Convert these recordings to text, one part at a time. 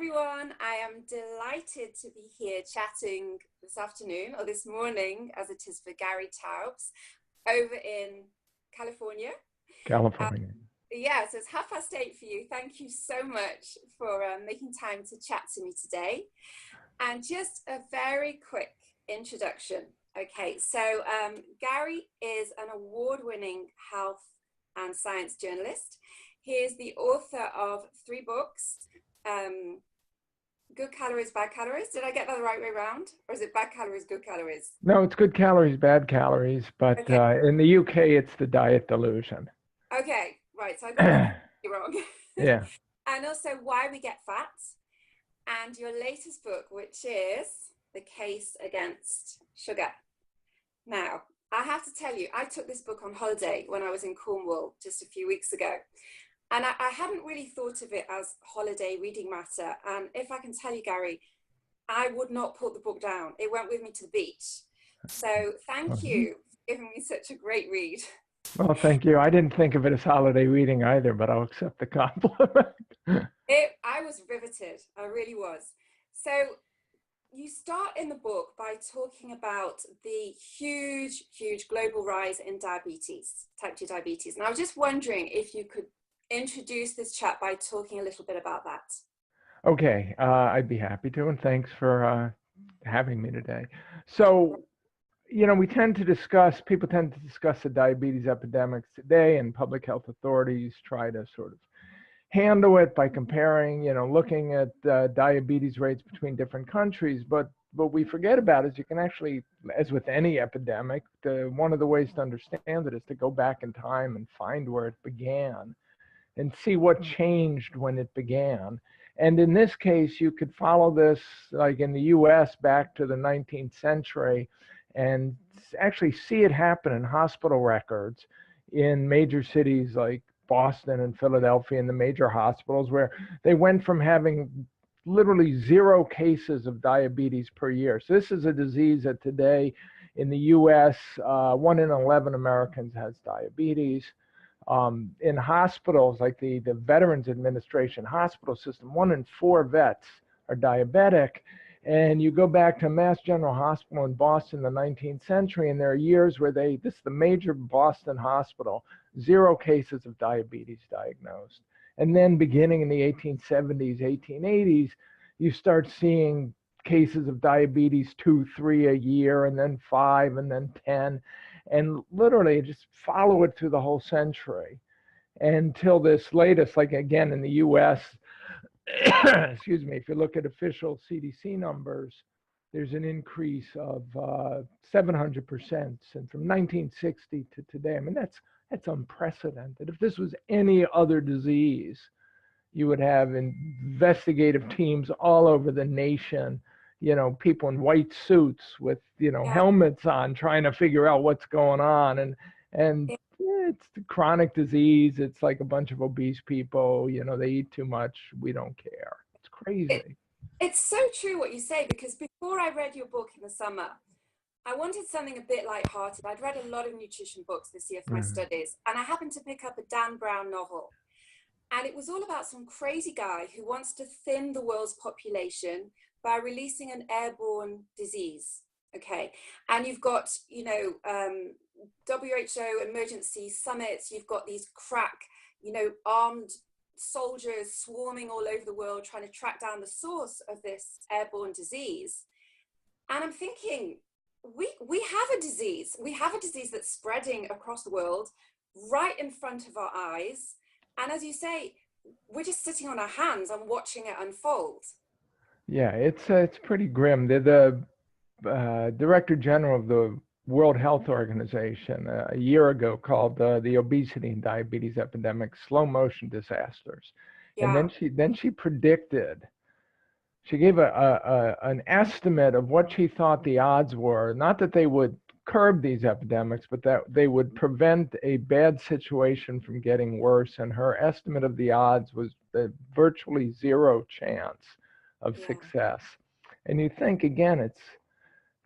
everyone. I am delighted to be here chatting this afternoon or this morning, as it is for Gary Taubes, over in California. California. Yeah, so it's 8:30 for you. Thank you so much for making time to chat to me today. And just a very quick introduction. Okay, so Gary is an award-winning health and science journalist. He is the author of 3 books, Good Calories, Bad Calories. Did I get that the right way around? Or is it Bad Calories, Good Calories? No, it's Good Calories, Bad Calories, but Okay. in the UK, it's the Diet Delusion. Okay, right, so I got that wrong. Yeah. And also Why We Get Fat, and your latest book, which is The Case Against Sugar. Now, I have to tell you, I took this book on holiday when I was in Cornwall just a few weeks ago. And I hadn't really thought of it as holiday reading matter. And if I can tell you, Gary, I would not put the book down. It went with me to the beach. So thank you for giving me such a great read. Well, thank you. I didn't think of it as holiday reading either, but I'll accept the compliment. I was riveted. I really was. So you start in the book by talking about the huge global rise in diabetes, type 2 diabetes. And I was just wondering if you could introduce this chat by talking a little bit about that. Okay, I'd be happy to, and thanks for having me today. So, you know, people tend to discuss the diabetes epidemics today, and public health authorities try to sort of handle it by comparing, looking at diabetes rates between different countries. But what we forget about is you can actually, as with any epidemic, one of the ways to understand it is to go back in time and find where it began and see what changed when it began. And in this case, you could follow this, like in the US, back to the 19th century and actually see it happen in hospital records in major cities like Boston and Philadelphia, in the major hospitals, where they went from having literally 0 cases of diabetes per year. So this is a disease that today in the US, 1 in 11 Americans has diabetes. In hospitals like the Veterans Administration hospital system, 1 in 4 vets are diabetic. And you go back to Mass General Hospital in Boston in the 19th century, and there are years where this is the major Boston hospital, 0 cases of diabetes diagnosed. And then beginning in the 1870s, 1880s, you start seeing cases of diabetes 2, 3 a year, and then 5, and then 10. And literally just follow it through the whole century until this latest, like again in the US, excuse me, if you look at official CDC numbers, there's an increase of 700% and from 1960 to today. I mean, that's unprecedented. If this was any other disease, you would have investigative teams all over the nation, people in white suits with, helmets on, trying to figure out what's going on. And it's the chronic disease. It's like a bunch of obese people, they eat too much. We don't care. It's crazy. It's so true what you say, because before I read your book in the summer, I wanted something a bit lighthearted. I'd read a lot of nutrition books this year for my studies, and I happened to pick up a Dan Brown novel. And it was all about some crazy guy who wants to thin the world's population by releasing an airborne disease. Okay. And you've got, WHO emergency summits. You've got these crack, armed soldiers swarming all over the world trying to track down the source of this airborne disease. And I'm thinking, we have a disease. We have a disease that's spreading across the world right in front of our eyes. And as you say, we're just sitting on our hands and watching it unfold. Yeah, it's pretty grim. The Director General of the World Health Organization a year ago called the Obesity and Diabetes Epidemic slow motion disasters. Yeah. And then she predicted, she gave an estimate of what she thought the odds were, not that they would curb these epidemics, but that they would prevent a bad situation from getting worse. And her estimate of the odds was the virtually 0 chance of success. And you think, again, it's,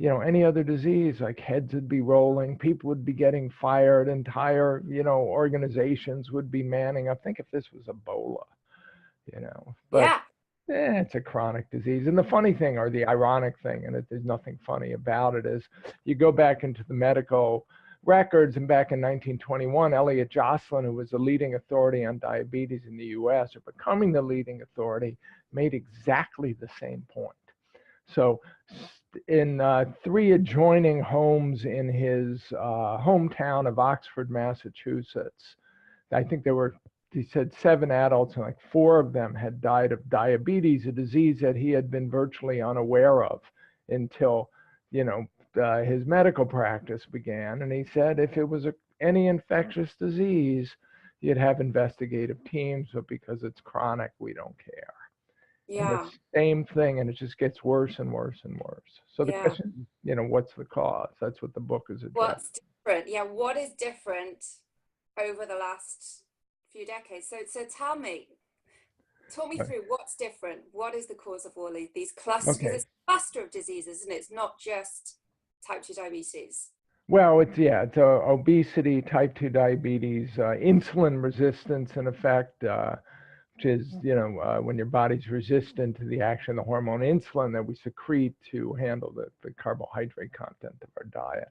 any other disease, like heads would be rolling, people would be getting fired, entire, organizations would be manning up. Think if this was Ebola, But, It's a chronic disease. And the funny thing, or the ironic thing, and there's nothing funny about it, is you go back into the medical records, and back in 1921, Elliot Jocelyn, who was the leading authority on diabetes in the US, or becoming the leading authority, made exactly the same point. So in 3 adjoining homes in his hometown of Oxford, Massachusetts, I think there were, he said, 7 adults, and like 4 of them had died of diabetes, a disease that he had been virtually unaware of until, his medical practice began. And he said if it was any infectious disease, you'd have investigative teams, but because it's chronic, we don't care. And Yeah. it's the same thing, and it just gets worse and worse and worse. So the Yeah. question, what's the cause? That's what the book is addressing. What's different? Yeah, what is different over the last few decades? So talk me through what's different. What is the cause of all these clusters? Okay. Because it's a cluster of diseases, and it's not just type 2 diabetes. Well, it's obesity, type 2 diabetes, insulin resistance, in effect, which is, when your body's resistant to the action of the hormone insulin that we secrete to handle the carbohydrate content of our diet.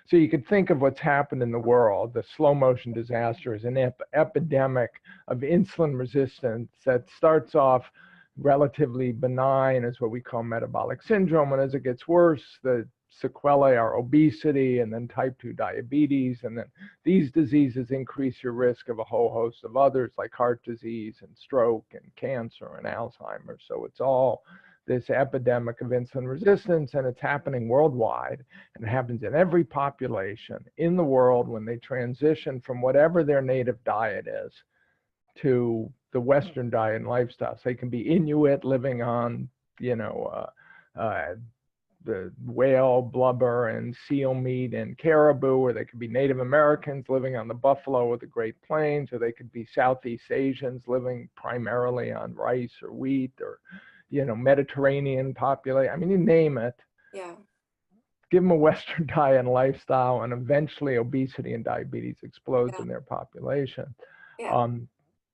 So you could think of what's happened in the world. The slow motion disaster is an epidemic of insulin resistance that starts off relatively benign, as what we call metabolic syndrome. And as it gets worse, the sequelae are obesity and then type 2 diabetes. And then these diseases increase your risk of a whole host of others, like heart disease and stroke and cancer and Alzheimer's. So it's all this epidemic of insulin resistance, and it's happening worldwide, and it happens in every population in the world when they transition from whatever their native diet is to the Western diet and lifestyle. So they can be Inuit living on, the whale blubber and seal meat and caribou, or they could be Native Americans living on the buffalo or the Great Plains, or they could be Southeast Asians living primarily on rice or wheat, or Mediterranean population. I mean, you name it. Yeah. Give them a Western diet and lifestyle, and eventually obesity and diabetes explodes in their population. Yeah.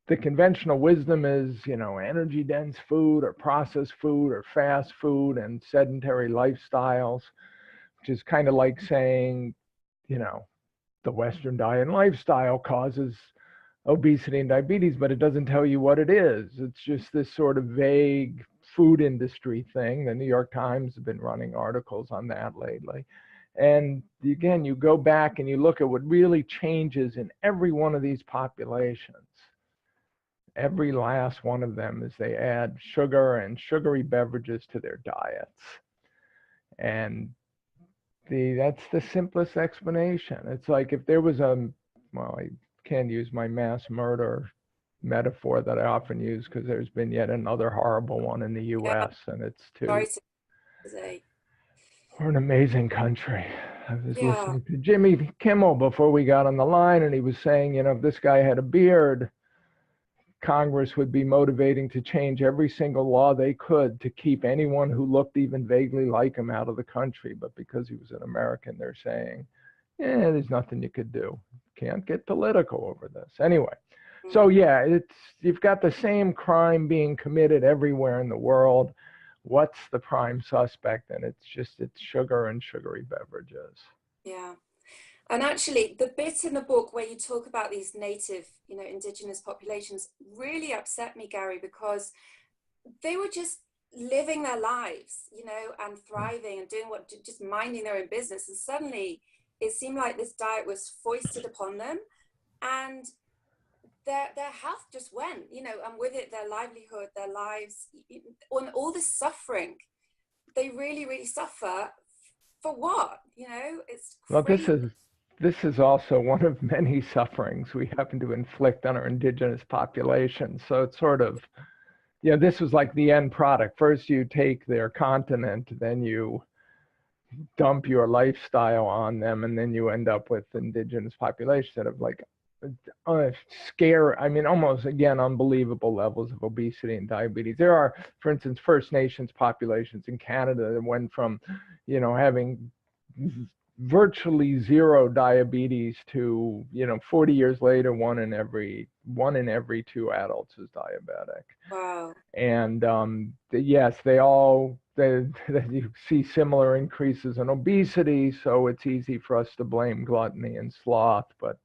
The conventional wisdom is, energy dense food or processed food or fast food and sedentary lifestyles, which is kind of like saying, the Western diet and lifestyle causes obesity and diabetes, but it doesn't tell you what it is. It's just this sort of vague food industry thing. The New York Times has been running articles on that lately. And again, you go back and you look at what really changes in every one of these populations. Every last one of them is they add sugar and sugary beverages to their diets. And that's the simplest explanation. It's like if there was I can't use my mass murder metaphor that I often use, because there's been yet another horrible one in the US, and it's Sorry to say. We're an amazing country. I was listening to Jimmy Kimmel before we got on the line, and he was saying, if this guy had a beard, Congress would be motivating to change every single law they could to keep anyone who looked even vaguely like him out of the country. But because he was an American, they're saying, there's nothing you could do. Can't get political over this. Anyway, so you've got the same crime being committed everywhere in the world. What's the prime suspect? And it's sugar and sugary beverages. Yeah. And actually, the bit in the book where you talk about these native, indigenous populations really upset me, Gary, because they were just living their lives, and thriving and doing just minding their own business. And suddenly it seemed like this diet was foisted upon them, and their health just went, and with it, their livelihood, their lives, on all this suffering. They really, really suffer for what? It's crazy. Well, this is also one of many sufferings we happen to inflict on our indigenous population. So it's sort of, this was like the end product. First you take their continent, then you dump your lifestyle on them, and then you end up with indigenous populations that have almost, again, unbelievable levels of obesity and diabetes. There are, for instance, First Nations populations in Canada that went from, having virtually zero diabetes to, 40 years later, one in every two adults is diabetic. Wow. And yes, you see similar increases in obesity, so it's easy for us to blame gluttony and sloth, but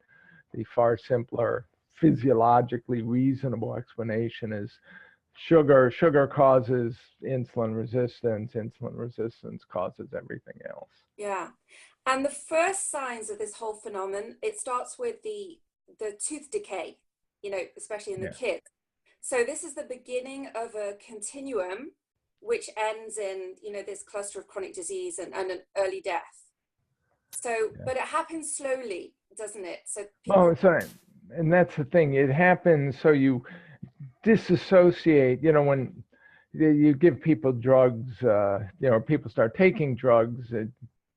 the far simpler, physiologically reasonable explanation is sugar. Sugar causes insulin resistance. Insulin resistance causes everything else. Yeah. And the first signs of this whole phenomenon, it starts with the tooth decay, especially in the Yeah. kids. So this is the beginning of a continuum which ends in, this cluster of chronic disease and an early death. So, Yeah. but it happens slowly, doesn't it? So people. And that's the thing. It happens so you disassociate, when you give people drugs, people start taking drugs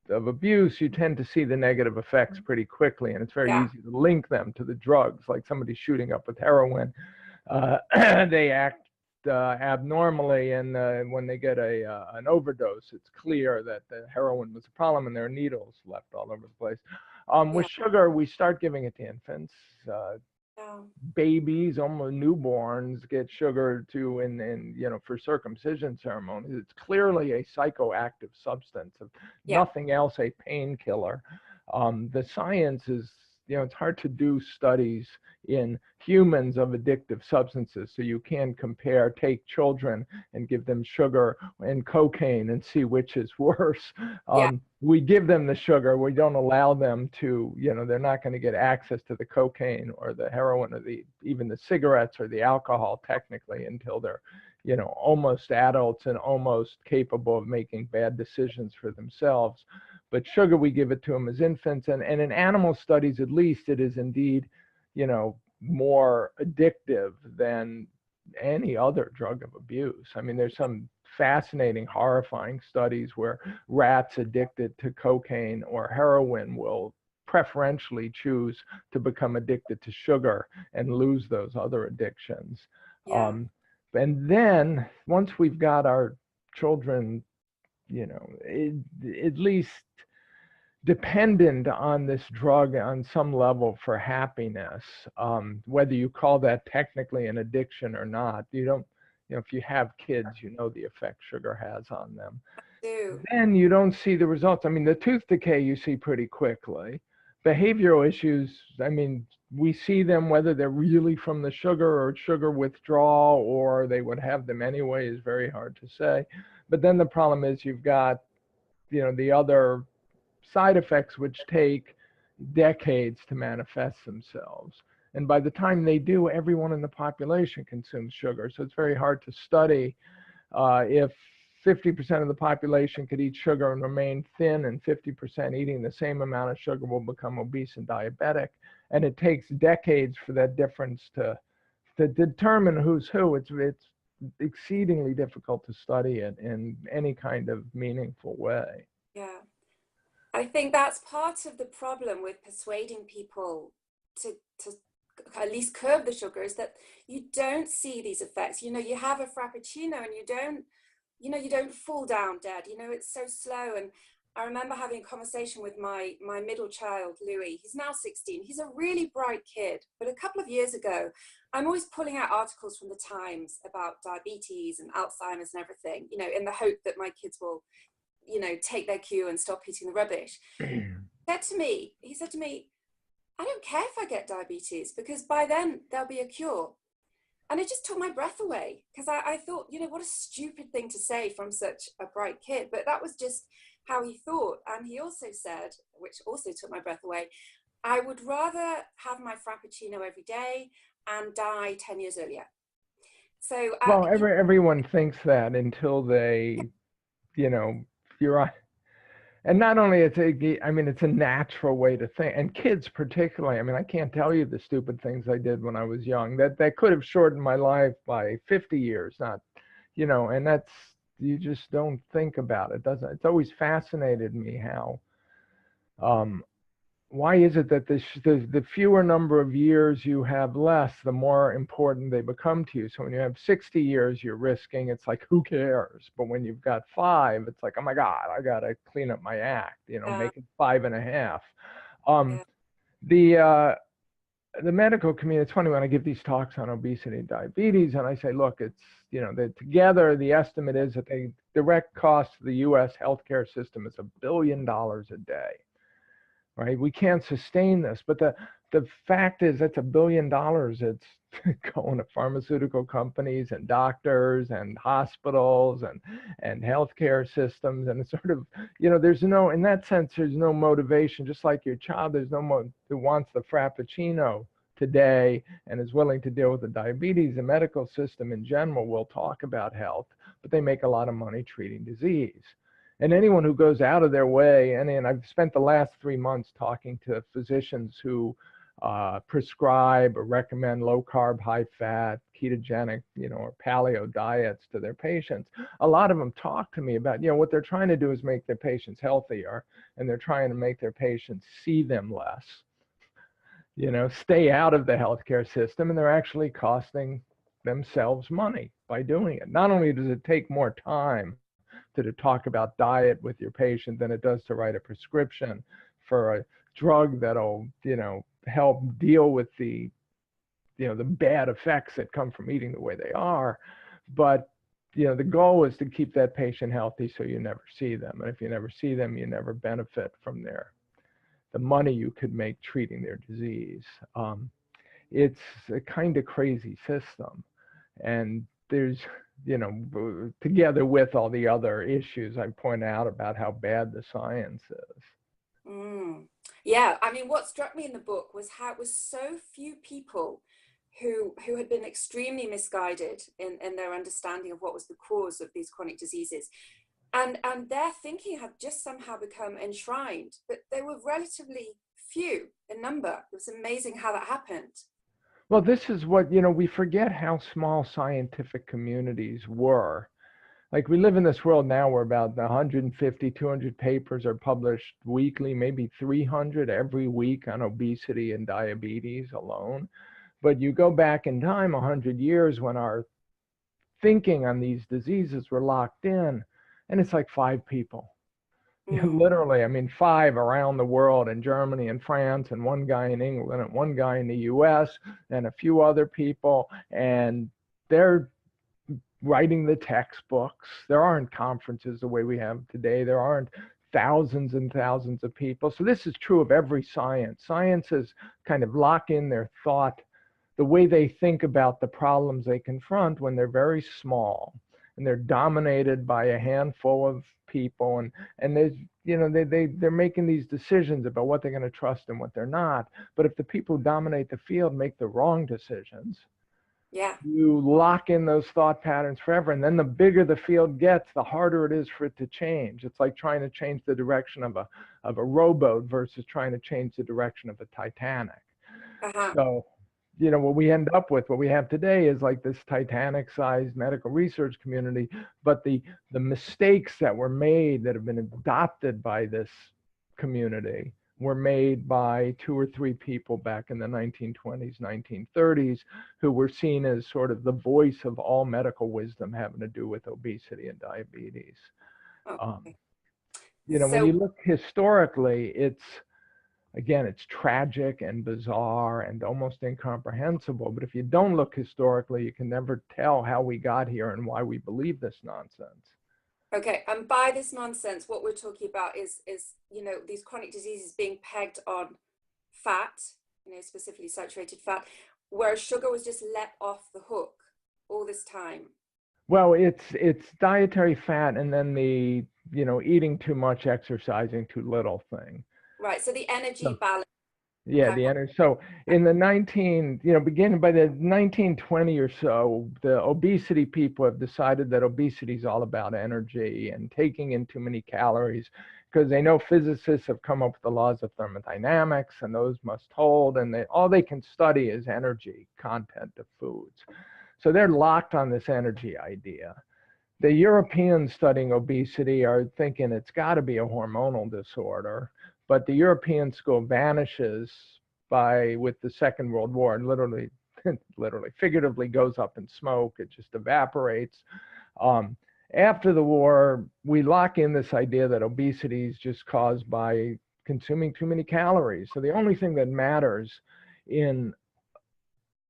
of abuse, you tend to see the negative effects pretty quickly, and it's very easy to link them to the drugs. Like somebody shooting up with heroin, they act abnormally, and when they get an overdose, it's clear that the heroin was a problem, and there are needles left all over the place. With sugar, we start giving it to infants. Babies, almost newborns, get sugar too, for circumcision ceremonies. It's clearly a psychoactive substance, of nothing else a painkiller. The science is, it's hard to do studies in humans of addictive substances, so you can take children and give them sugar and cocaine and see which is worse. We give them the sugar, we don't allow them to, they're not going to get access to the cocaine or the heroin or even the cigarettes or the alcohol technically until they're, almost adults and almost capable of making bad decisions for themselves. But sugar, we give it to them as infants, and in animal studies, at least, it is indeed, more addictive than any other drug of abuse. I mean, there's some fascinating, horrifying studies where rats addicted to cocaine or heroin will preferentially choose to become addicted to sugar and lose those other addictions. And then once we've got our children, at least dependent on this drug on some level for happiness, whether you call that technically an addiction or not. You don't, if you have kids, the effect sugar has on them. Then you don't see the results. I mean, the tooth decay you see pretty quickly. Behavioral issues, I mean, we see them whether they're really from the sugar or sugar withdrawal or they would have them anyway is very hard to say. But then the problem is you've got, the other side effects which take decades to manifest themselves. And by the time they do, everyone in the population consumes sugar. So it's very hard to study if 50% of the population could eat sugar and remain thin, and 50% eating the same amount of sugar will become obese and diabetic. And it takes decades for that difference to determine who's who. It's exceedingly difficult to study it in any kind of meaningful way. Yeah. I think that's part of the problem with persuading people to at least curb the sugar, is that you don't see these effects. You have a frappuccino and you don't fall down dead. It's so slow. And I remember having a conversation with my middle child, Louis. He's now 16. He's a really bright kid. But a couple of years ago, I'm always pulling out articles from the Times about diabetes and Alzheimer's and everything, in the hope that my kids will take their cue and stop eating the rubbish. He said to me, I don't care if I get diabetes, because by then there'll be a cure. And it just took my breath away, because I thought, what a stupid thing to say from such a bright kid. But that was just how he thought. And he also said, which also took my breath away, I would rather have my frappuccino every day and die 10 years earlier. So well, everyone thinks that until they, you're right. And not only it's a natural way to think, and kids particularly. I mean, I can't tell you the stupid things I did when I was young that could have shortened my life by 50 years. Not, and that's, you just don't think about it, doesn't it? It's always fascinated me how why is it that the fewer number of years you have less, the more important they become to you? So when you have 60 years, you're risking, it's like, who cares? But when you've got 5, it's like, oh my God, I got to clean up my act, Uh, make it 5.5. Um, yeah. the, the medical community, it's funny when I give these talks on obesity and diabetes, and I say, look, it's, that together the estimate is that the direct cost to the US healthcare system is $1 billion a day, right? We can't sustain this, but the fact is that's $1 billion. It's going to pharmaceutical companies and doctors and hospitals and healthcare systems, and it's sort of, there's no, in that sense, there's no motivation. Just like your child, there's no one who wants the frappuccino today and is willing to deal with the diabetes. The medical system in general will talk about health, but they make a lot of money treating disease. And anyone who goes out of their way, and I've spent the last 3 months talking to physicians who prescribe or recommend low carb, high fat, ketogenic, or paleo diets to their patients. A lot of them talk to me about, what they're trying to do is make their patients healthier, and they're trying to make their patients see them less, stay out of the healthcare system, and they're actually costing themselves money by doing it. Not only does it take more time to talk about diet with your patient than it does to write a prescription for a drug that'll, help deal with the bad effects that come from eating the way they are. But, the goal is to keep that patient healthy so you never see them. And if you never see them, you never benefit from the money you could make treating their disease. It's a kind of crazy system. And there's, together with all the other issues I point out about how bad the science is. Yeah, I mean, what struck me in the book was how it was so few people who had been extremely misguided in their understanding of what was the cause of these chronic diseases. And their thinking had just somehow become enshrined, but they were relatively few in number. It was amazing how that happened. Well, this is what, we forget how small scientific communities were. Like, we live in this world now where about 150, 200 papers are published weekly, maybe 300 every week on obesity and diabetes alone. But you go back in time 100 years when our thinking on these diseases were locked in, and it's like 5 people. Literally, I mean, 5 around the world, in Germany and France, and 1 guy in England, and 1 guy in the US, and a few other people. And they're writing the textbooks. There aren't conferences the way we have today. There aren't thousands and thousands of people. So this is true of every science. Sciences kind of lock in their thought, the way they think about the problems they confront when they're very small and they're dominated by a handful of people, and there's, they're making these decisions about what they're going to trust and what they're not. But if the people who dominate the field make the wrong decisions, Yeah. you lock in those thought patterns forever. And then the bigger the field gets, the harder it is for it to change. It's like trying to change the direction of a rowboat versus trying to change the direction of a Titanic. Uh-huh. So, what we end up with, what we have today is like this Titanic-sized medical research community, but the mistakes that were made that have been adopted by this community were made by 2 or 3 people back in the 1920s, 1930s, who were seen as sort of the voice of all medical wisdom having to do with obesity and diabetes. Okay. When So, you look historically, again, it's tragic and bizarre and almost incomprehensible. But if you don't look historically, you can never tell how we got here and why we believe this nonsense. okay, and by this nonsense, what we're talking about is these chronic diseases being pegged on fat, specifically saturated fat, whereas sugar was just let off the hook all this time. Well, it's dietary fat and then the, eating too much, exercising too little thing. Right. So the energy So, balance. yeah, the energy. So in the beginning by the 1920 or so, the obesity people have decided that obesity is all about energy and taking in too many calories, because they know physicists have come up with the laws of thermodynamics, and those must hold, and all they can study is energy content of foods. So they're locked on this energy idea. The Europeans studying obesity are thinking it's got to be a hormonal disorder, but the European school vanishes with the Second World War, and literally, figuratively goes up in smoke. It just evaporates. After the war, we lock in this idea that obesity is just caused by consuming too many calories. So the only thing that matters in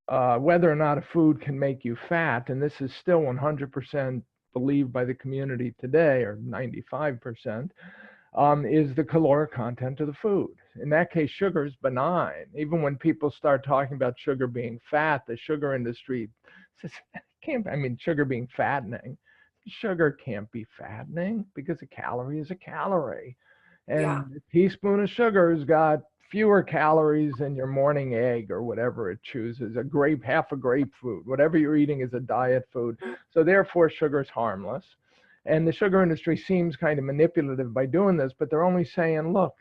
whether or not a food can make you fat, and this is still 100% believed by the community today, or 95%, is the caloric content of the food. In that case, sugar is benign. Even when people start talking about sugar being fat, the sugar industry says, sugar being fattening. Sugar can't be fattening because a calorie is a calorie. And Yeah. a teaspoon of sugar has got fewer calories than your morning egg or whatever it chooses, half a grapefruit, whatever you're eating is a diet food. So therefore, sugar is harmless. And the sugar industry seems kind of manipulative by doing this, but they're only saying, look,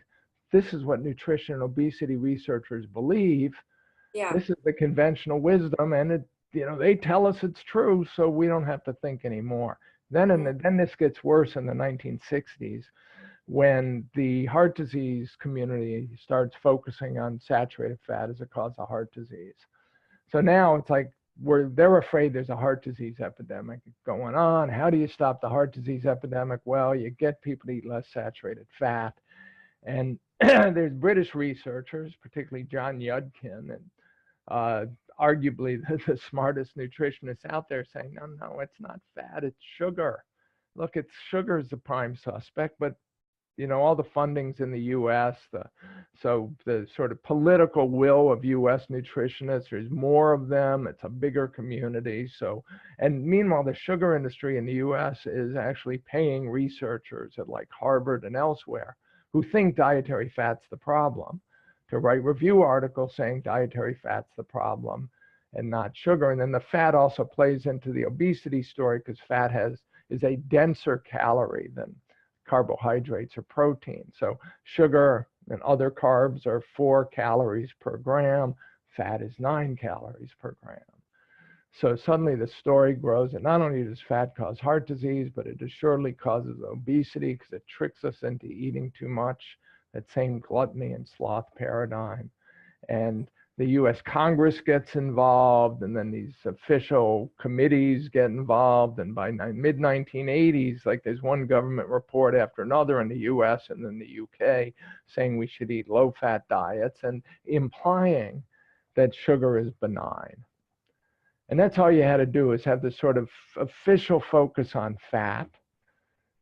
this is what nutrition and obesity researchers believe. Yeah. This is the conventional wisdom, and they tell us it's true, so we don't have to think anymore. Then this gets worse in the 1960s, when the heart disease community starts focusing on saturated fat as a cause of heart disease. So now it's like they're afraid there's a heart disease epidemic going on. How do you stop the heart disease epidemic? Well, you get people to eat less saturated fat. And there's British researchers, particularly John Yudkin, and arguably the smartest nutritionists out there, saying, no, it's not fat, it's sugar. Look, sugar is the prime suspect, but all the funding's in the U.S. So the sort of political will of U.S. nutritionists, there's more of them. It's a bigger community. And meanwhile, the sugar industry in the U.S. is actually paying researchers at like Harvard and elsewhere who think dietary fat's the problem to write review articles saying dietary fat's the problem and not sugar. And then the fat also plays into the obesity story because fat is a denser calorie than carbohydrates or protein. So sugar and other carbs are 4 calories per gram. Fat is 9 calories per gram. So suddenly the story grows that not only does fat cause heart disease, but it assuredly causes obesity because it tricks us into eating too much, that same gluttony and sloth paradigm. And the US Congress gets involved, and then these official committees get involved. And by mid-1980s, like there's one government report after another in the US and then the UK saying we should eat low-fat diets and implying that sugar is benign. And that's all you had to do, is have this sort of official focus on fat.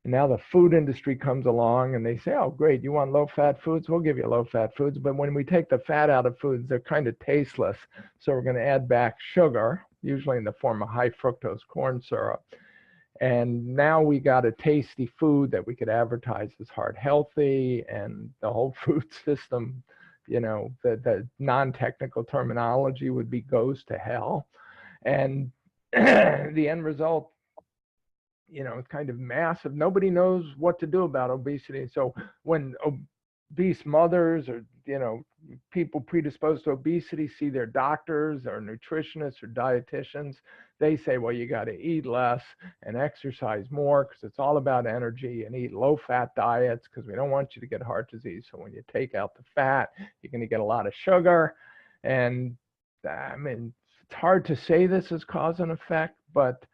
And now the food industry comes along and they say, oh, great, you want low-fat foods? We'll give you low-fat foods. But when we take the fat out of foods, they're kind of tasteless. So we're going to add back sugar, usually in the form of high fructose corn syrup. And now we got a tasty food that we could advertise as heart healthy, and the whole food system, the non-technical terminology would be goes to hell. And the end result, it's kind of massive. Nobody knows what to do about obesity. So when obese mothers or, people predisposed to obesity see their doctors or nutritionists or dietitians, they say, well, you got to eat less and exercise more because it's all about energy, and eat low-fat diets because we don't want you to get heart disease. So when you take out the fat, you're going to get a lot of sugar. And it's hard to say this is cause and effect, but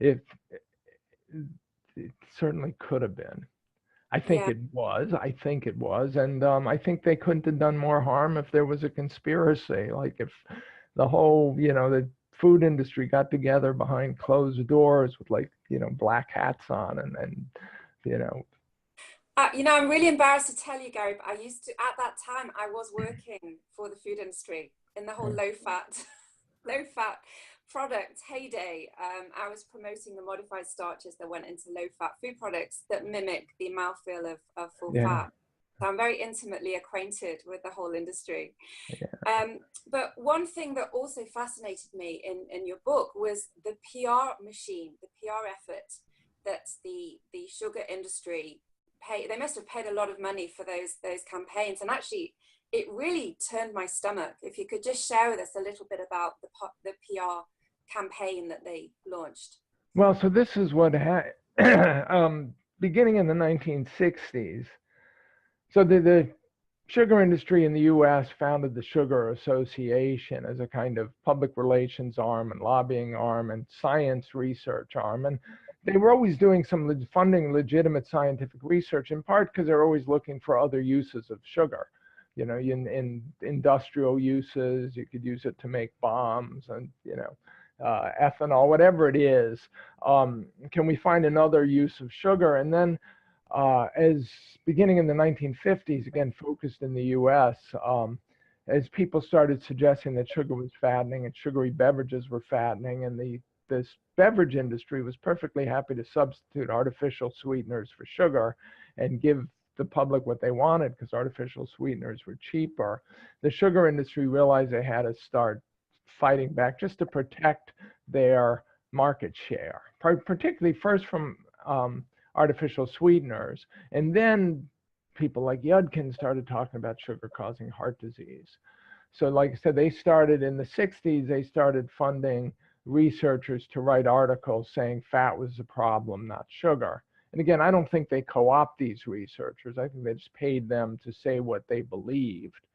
it certainly could have been. I think it was. And I think they couldn't have done more harm if there was a conspiracy. Like if the whole, the food industry got together behind closed doors with black hats on and. I'm really embarrassed to tell you, Gary, but at that time, I was working for the food industry in the whole low-fat products heyday. I was promoting the modified starches that went into low-fat food products that mimic the mouthfeel of full fat. So I'm very intimately acquainted with the whole industry. But one thing that also fascinated me in your book was the PR machine, the PR effort that the sugar industry paid. They must have paid a lot of money for those campaigns, and actually it really turned my stomach. If you could just share with us a little bit about the PR campaign that they launched. Well, so this is what beginning in the 1960s. So the sugar industry in the US founded the Sugar Association as a kind of public relations arm and lobbying arm and science research arm. And they were always doing some funding legitimate scientific research, in part because they're always looking for other uses of sugar. You know, in industrial uses, you could use it to make bombs and, you know, ethanol, whatever it is. Can we find another use of sugar? And then as beginning in the 1950s, again, focused in the US, as people started suggesting that sugar was fattening and sugary beverages were fattening, and this beverage industry was perfectly happy to substitute artificial sweeteners for sugar and give the public what they wanted because artificial sweeteners were cheaper. The sugar industry realized they had to start fighting back just to protect their market share, particularly first from artificial sweeteners. And then people like Yudkin started talking about sugar causing heart disease. So like I said, they started in the 60s, they started funding researchers to write articles saying fat was the problem, not sugar. And again, I don't think they co-opt these researchers. I think they just paid them to say what they believed.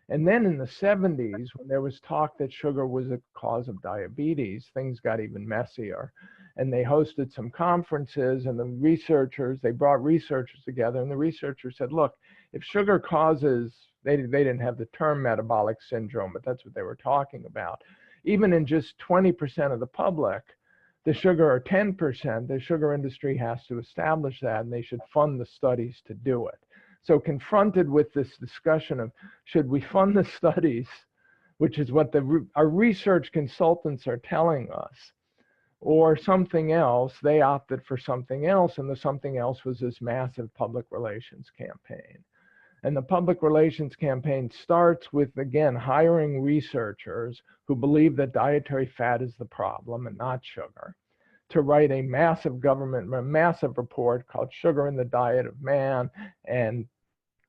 And then in the 70s, when there was talk that sugar was a cause of diabetes, things got even messier. And they hosted some conferences, and the researchers, they brought researchers together, and the researchers said, look, if sugar causes, they didn't have the term metabolic syndrome, but that's what they were talking about. Even in just 20% of the public, the sugar, or 10%, the sugar industry has to establish that, and they should fund the studies to do it. So confronted with this discussion of should we fund the studies, which is what our research consultants are telling us, or something else, they opted for something else, and the something else was this massive public relations campaign. And the public relations campaign starts with, again, hiring researchers who believe that dietary fat is the problem and not sugar, to write a massive report called Sugar in the Diet of Man, and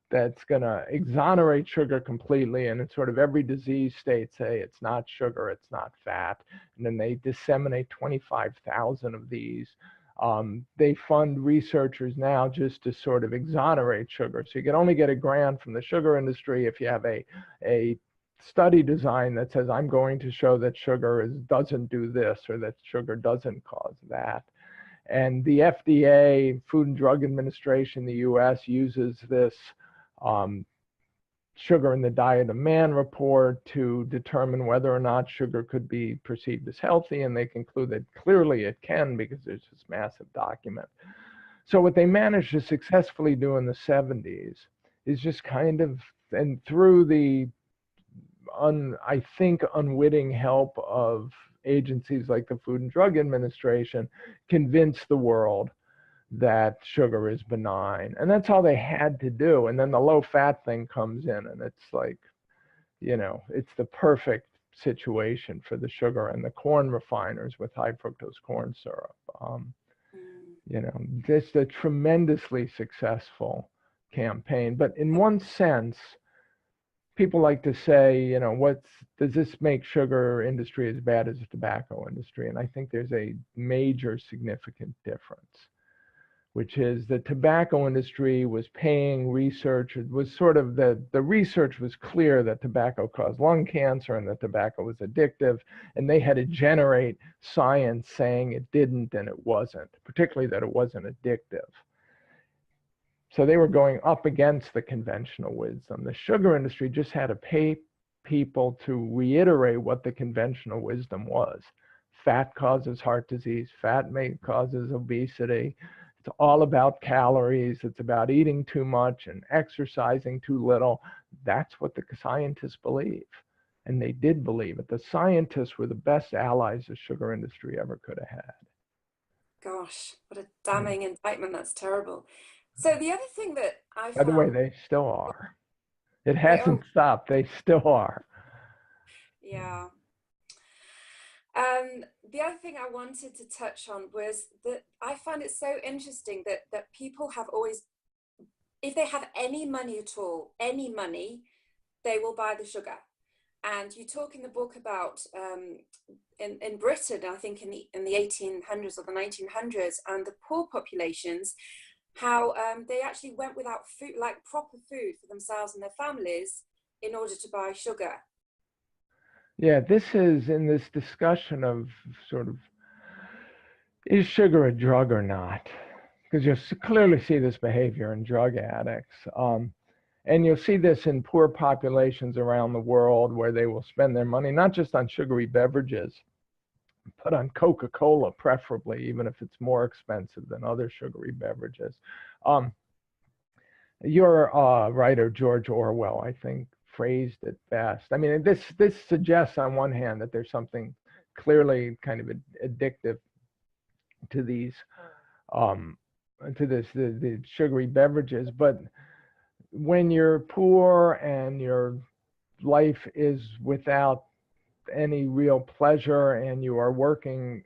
that's going to exonerate sugar completely. And in sort of every disease state say it's not sugar, it's not fat. And then they disseminate 25,000 of these. They fund researchers now just to sort of exonerate sugar. So you can only get a grant from the sugar industry if you have a study design that says, I'm going to show that sugar doesn't do this, or that sugar doesn't cause that. And the FDA, Food and Drug Administration, the US, uses this Sugar in the Diet of Man report to determine whether or not sugar could be perceived as healthy, and they conclude that clearly it can because there's this massive document. So what they managed to successfully do in the 70s is just kind of, and through the, I think, unwitting help of agencies like the Food and Drug Administration, convince the world that sugar is benign. And that's all they had to do. And then the low fat thing comes in, and it's like, you know, it's the perfect situation for the sugar and the corn refiners with high fructose corn syrup. You know, just a tremendously successful campaign. But in one sense, people like to say, you know, does this make sugar industry as bad as the tobacco industry? And I think there's a major significant difference, which is the tobacco industry was paying research. It was sort of the research was clear that tobacco caused lung cancer and that tobacco was addictive, and they had to generate science saying it didn't and it wasn't, particularly that it wasn't addictive. So they were going up against the conventional wisdom. The sugar industry just had to pay people to reiterate what the conventional wisdom was. Fat causes heart disease, fat causes obesity. It's all about calories. It's about eating too much and exercising too little. That's what the scientists believe. And they did believe it. The scientists were the best allies the sugar industry ever could have had. Gosh, what a damning indictment. That's terrible. So the other thing that I found... By the way, they still are. It hasn't stopped. They still are. Yeah. The other thing I wanted to touch on was that I find it so interesting that people have always, if they have any money at all, any money, they will buy the sugar. And you talk in the book about in Britain, I think in the 1800s or the 1900s, and the poor populations, how they actually went without food, like proper food for themselves and their families, in order to buy sugar. Yeah, this is in this discussion of sort of, is sugar a drug or not? Because you'll clearly see this behavior in drug addicts. And you'll see this in poor populations around the world where they will spend their money not just on sugary beverages, but on Coca-Cola preferably, even if it's more expensive than other sugary beverages. Your writer, George Orwell, I think, phrased it best. I mean, this suggests on one hand that there's something clearly kind of addictive to these, the sugary beverages, but when you're poor and your life is without any real pleasure and you are working,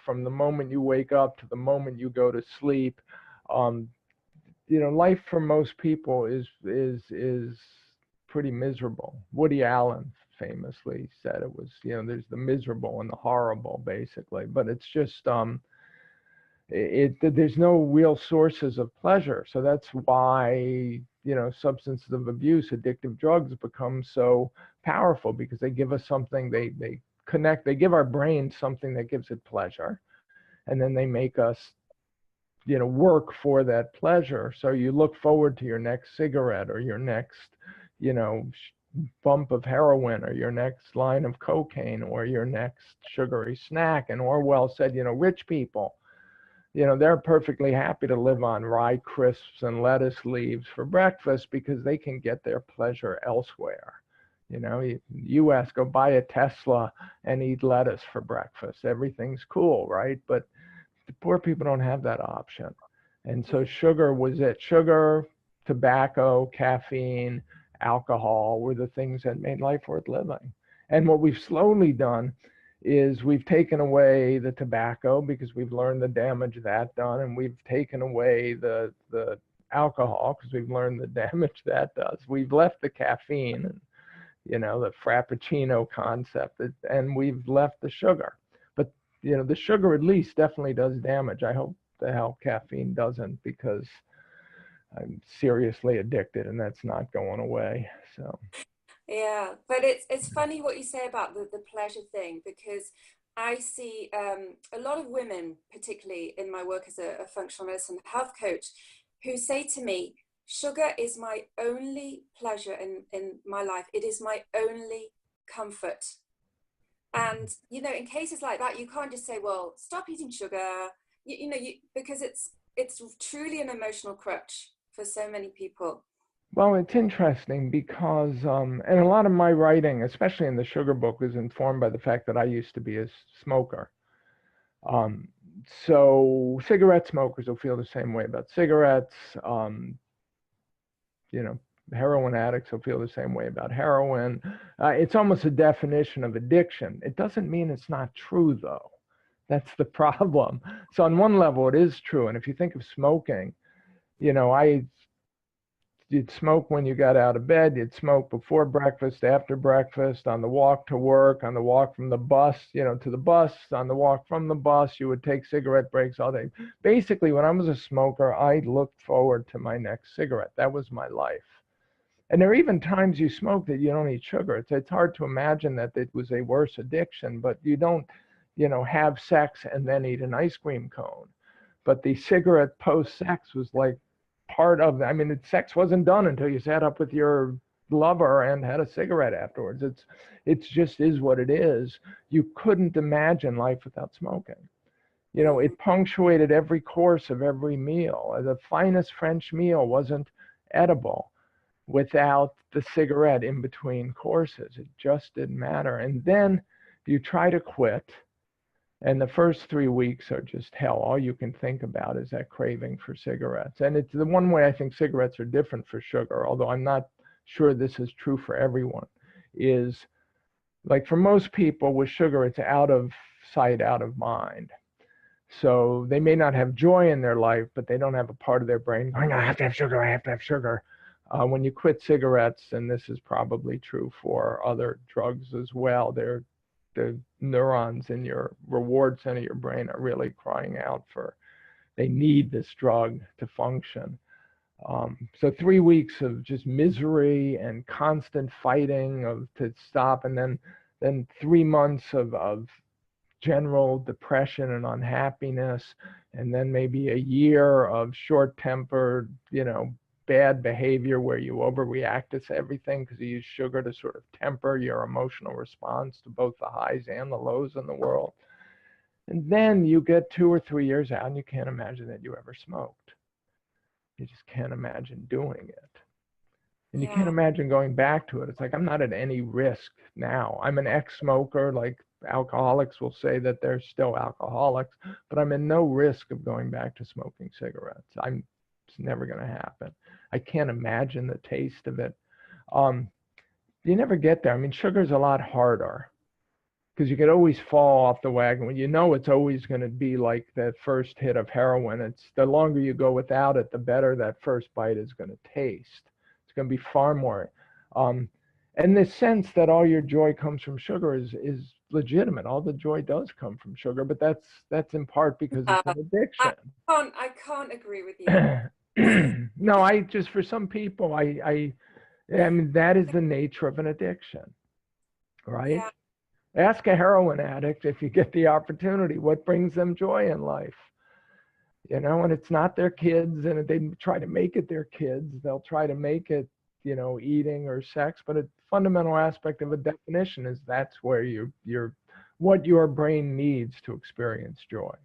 from the moment you wake up to the moment you go to sleep, life for most people is pretty miserable. Woody Allen famously said it was, there's the miserable and the horrible, basically, but it's just there's no real sources of pleasure. So that's why, substances of abuse, addictive drugs become so powerful, because they give us something, they give our brain something that gives it pleasure, and then they make us work for that pleasure. So you look forward to your next cigarette or your next bump of heroin or your next line of cocaine or your next sugary snack. And Orwell said, rich people, they're perfectly happy to live on rye crisps and lettuce leaves for breakfast because they can get their pleasure elsewhere. You ask, go buy a Tesla and eat lettuce for breakfast. Everything's cool, right? But the poor people don't have that option. And so sugar was it. Sugar, tobacco, caffeine, alcohol were the things that made life worth living. And what we've slowly done is we've taken away the tobacco because we've learned the damage that done, and we've taken away the alcohol because we've learned the damage that does. We've left the caffeine and the frappuccino concept, and we've left the sugar. But the sugar at least definitely does damage. I hope the hell caffeine doesn't, because I'm seriously addicted and that's not going away. So yeah, but it's funny what you say about the pleasure thing, because I see a lot of women, particularly in my work as a functional medicine health coach, who say to me, sugar is my only pleasure in my life. It is my only comfort. And, in cases like that, you can't just say, well, stop eating sugar, because it's truly an emotional crutch for so many people. well, it's interesting because, and a lot of my writing, especially in the sugar book, is informed by the fact that I used to be a smoker. Um, so cigarette smokers will feel the same way about cigarettes. You know, heroin addicts will feel the same way about heroin. It's almost a definition of addiction. It doesn't mean it's not true, though. That's the problem. So on one level, it is true. And if you think of smoking, you'd smoke when you got out of bed, you'd smoke before breakfast, after breakfast, on the walk to work, on the walk from the bus, to the bus, on the walk from the bus, you would take cigarette breaks all day. Basically, when I was a smoker, I looked forward to my next cigarette. That was my life. And there are even times you smoke that you don't eat sugar. It's hard to imagine that it was a worse addiction, but you don't, have sex and then eat an ice cream cone. But the cigarette post-sex was like part of, sex wasn't done until you sat up with your lover and had a cigarette afterwards. It's just is what it is. You couldn't imagine life without smoking. It punctuated every course of every meal. The finest French meal wasn't edible without the cigarette in between courses. It just didn't matter. And then you try to quit, and the first 3 weeks are just hell. All you can think about is that craving for cigarettes. And it's the one way I think cigarettes are different for sugar, although I'm not sure this is true for everyone, is like for most people with sugar, it's out of sight, out of mind. So they may not have joy in their life, but they don't have a part of their brain going, I have to have sugar, I have to have sugar. When you quit cigarettes, and this is probably true for other drugs as well, the neurons in your reward center of your brain are really crying out for they need this drug to function. So 3 weeks of just misery and constant fighting to stop, and then 3 months of general depression and unhappiness, and then maybe a year of short-tempered, bad behavior where you overreact to everything because you use sugar to sort of temper your emotional response to both the highs and the lows in the world. And then you get 2 or 3 years out and you can't imagine that you ever smoked. You just can't imagine doing it. And you can't imagine going back to it. It's like, I'm not at any risk now. I'm an ex-smoker, like alcoholics will say that they're still alcoholics, but I'm in no risk of going back to smoking cigarettes. It's never going to happen. I can't imagine the taste of it. You never get there. I mean, sugar's a lot harder because you could always fall off the wagon when you know it's always going to be like that first hit of heroin. It's the longer you go without it, the better that first bite is going to taste. It's going to be far more. And this sense that all your joy comes from sugar is legitimate. All the joy does come from sugar, but that's in part because it's an addiction. I can't agree with you. No, for some people, I mean, that is the nature of an addiction, right? Yeah. Ask a heroin addict if you get the opportunity, what brings them joy in life? And it's not their kids, and they try to make it their kids. They'll try to make it, eating or sex, but a fundamental aspect of a definition is that's where what your brain needs to experience joy.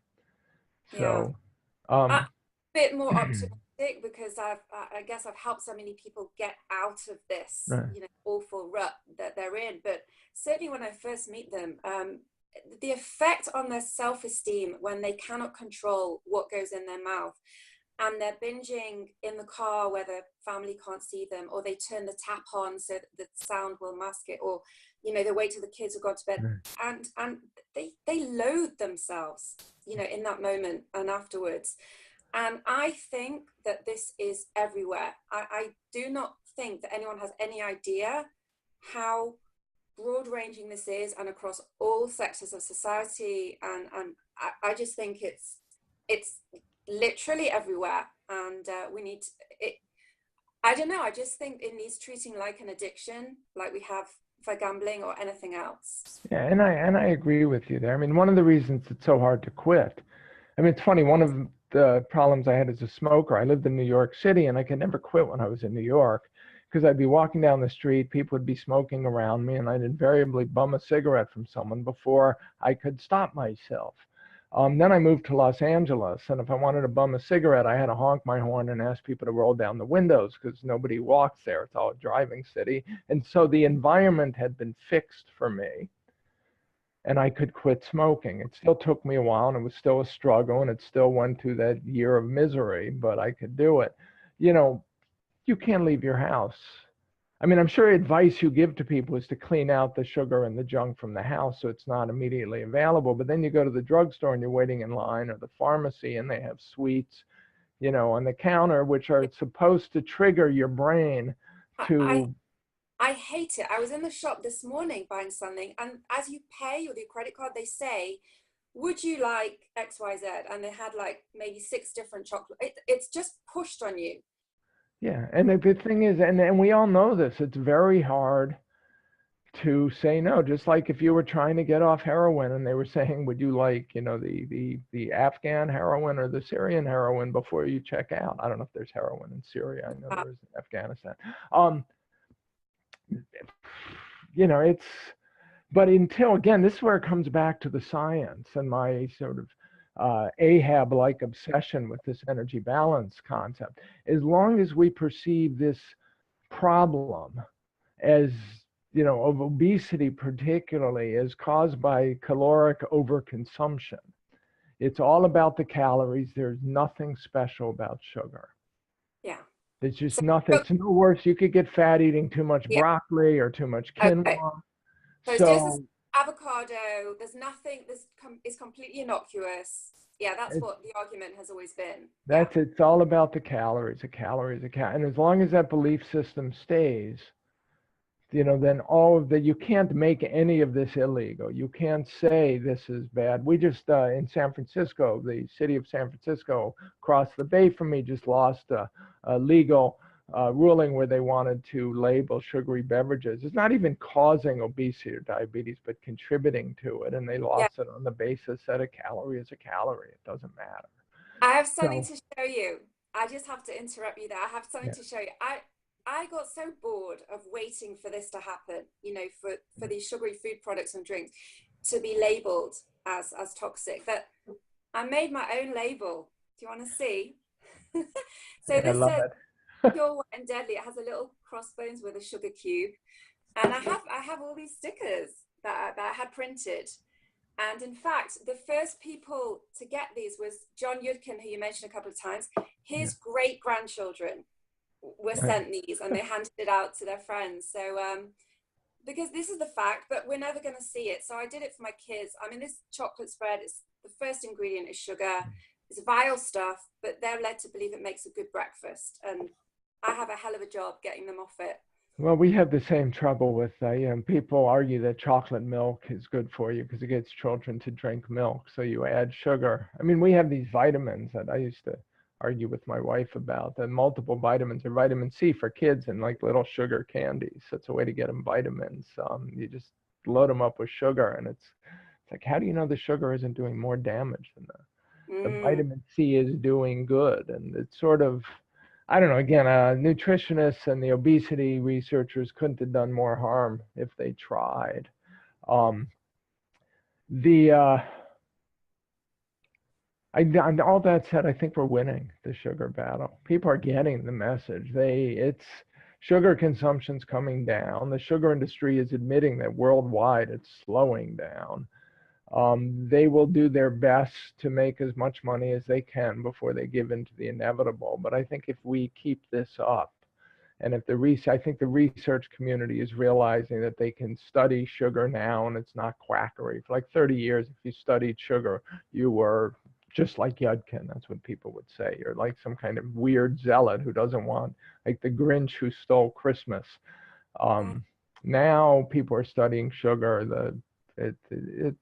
So, I'm a bit more optimistic because I guess I've helped so many people get out of this, awful rut that they're in. But certainly when I first meet them, the effect on their self-esteem when they cannot control what goes in their mouth, and they're binging in the car where their family can't see them, or they turn the tap on so that the sound will mask it, or they wait till the kids have gone to bed, and they loathe themselves, in that moment and afterwards. And I think that this is everywhere. I do not think that anyone has any idea how broad-ranging this is, and across all sectors of society. And I just think it's literally everywhere, and we need it. I don't know. I just think it needs treating like an addiction, like we have for gambling or anything else. Yeah, and I agree with you there. I mean, one of the reasons it's so hard to quit. I mean, it's funny. One of the problems I had as a smoker, I lived in New York City, and I could never quit when I was in New York because I'd be walking down the street, people would be smoking around me, and I'd invariably bum a cigarette from someone before I could stop myself. Then I moved to Los Angeles, and if I wanted to bum a cigarette, I had to honk my horn and ask people to roll down the windows because nobody walks there. It's all a driving city. And so the environment had been fixed for me, and I could quit smoking. It still took me a while, and it was still a struggle, and it still went through that year of misery, but I could do it. You can't leave your house. I mean, I'm sure advice you give to people is to clean out the sugar and the junk from the house so it's not immediately available. But then you go to the drugstore and you're waiting in line, or the pharmacy, and they have sweets, on the counter, which are supposed to trigger your brain to... I hate it. I was in the shop this morning buying something, and as you pay with your credit card, they say, would you like XYZ? And they had like maybe 6 different chocolate. It's just pushed on you. Yeah, and the thing is, and we all know this, it's very hard to say no. Just like if you were trying to get off heroin and they were saying, would you like, the Afghan heroin or the Syrian heroin before you check out? I don't know if there's heroin in Syria. I know there is in Afghanistan. But until, again, this is where it comes back to the science and my sort of Ahab-like obsession with this energy balance concept. As long as we perceive this problem as, of obesity particularly, as caused by caloric overconsumption, it's all about the calories. There's nothing special about sugar. Yeah. It's just nothing. It's no worse. You could get fat eating too much broccoli or too much quinoa. Okay. So it's just avocado, there's nothing, it's completely innocuous. Yeah, that's what the argument has always been. It's all about the calories. A calorie is a calorie. And as long as that belief system stays, you know, then all of the, you can't make any of this illegal. You can't say this is bad. We just, in San Francisco, the city of San Francisco across the bay from me just lost a legal ruling where they wanted to label sugary beverages. It's not even causing obesity or diabetes, but contributing to it. And they Yeah. lost it on the basis that a calorie is a calorie. It doesn't matter. I have something So, to show you. I just have to interrupt you there. I have something yeah. to show you. I got so bored of waiting for this to happen, you know, for these sugary food products and drinks to be labeled as toxic, that I made my own label. Do you want to see? So Yeah, I this love says it. pure white and deadly. It has a little crossbones with a sugar cube. And I have all these stickers that I had printed. And in fact, the first people to get these was John Yudkin, who you mentioned a couple of times. Yeah. His great grandchildren were Right. sent these, and they handed it out to their friends. So because this is the fact, but we're never going to see it. So I did it for my kids. I mean, this chocolate spread is, the first ingredient is sugar. It's vile stuff, but they're led to believe it makes a good breakfast. And I have a hell of a job getting them off it. Well, we have the same trouble with, you know, people argue that chocolate milk is good for you because it gets children to drink milk. So you add sugar. I mean, we have these vitamins that I used to argue with my wife about, the multiple vitamins or vitamin C for kids and like little sugar candies. That's a way to get them vitamins. You just load them up with sugar, and it's like, how do you know the sugar isn't doing more damage than the vitamin C is doing good? And it's sort of, I don't know, again, nutritionists and the obesity researchers couldn't have done more harm if they tried. Um, and all that said, I think we're winning the sugar battle. People are getting the message. It's sugar consumption's coming down. The sugar industry is admitting that worldwide it's slowing down. They will do their best to make as much money as they can before they give in to the inevitable. But I think if we keep this up, and if I think the research community is realizing that they can study sugar now and it's not quackery. For like 30 years, if you studied sugar, you were just like Yudkin. That's what people would say. You're like some kind of weird zealot who doesn't want, like the Grinch who stole Christmas. Now people are studying sugar. It's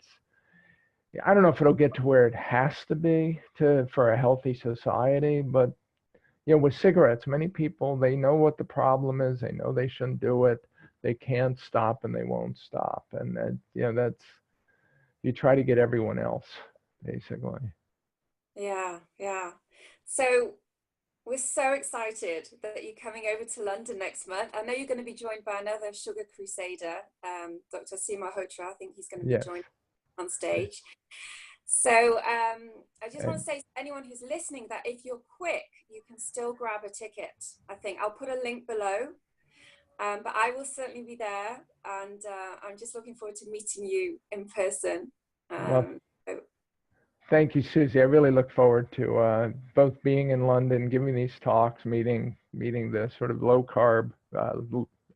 I don't know if it'll get to where it has to be for a healthy society, but you know, with cigarettes, many people, they know what the problem is. They know they shouldn't do it. They can't stop and they won't stop. And you know, that's, you try to get everyone else, basically. Yeah, yeah. So we're so excited that you're coming over to London next month. I know you're going to be joined by another sugar crusader, Dr. Seema Hotra. I think he's going to be Yes. joined on stage. So I just want to And say to anyone who's listening that if you're quick, you can still grab a ticket. I think I'll put a link below, but I will certainly be there, and I'm just looking forward to meeting you in person. well, So, thank you, Susie. I really look forward to both being in London, giving these talks, meeting the sort of low carb,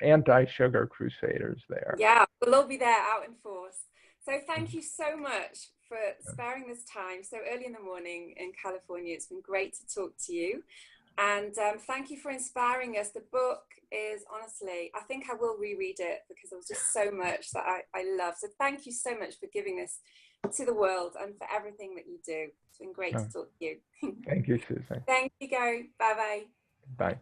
anti-sugar crusaders there. yeah, we'll all be there out in force. So thank you so much for sparing this time so early in the morning in California. It's been great to talk to you. And thank you for inspiring us. The book is, honestly, I think I will reread it because there was just so much that I love. So thank you so much for giving this to the world and for everything that you do. It's been great to talk to you. Thank you, Susie. Thank you, Gary. Bye-bye. Bye.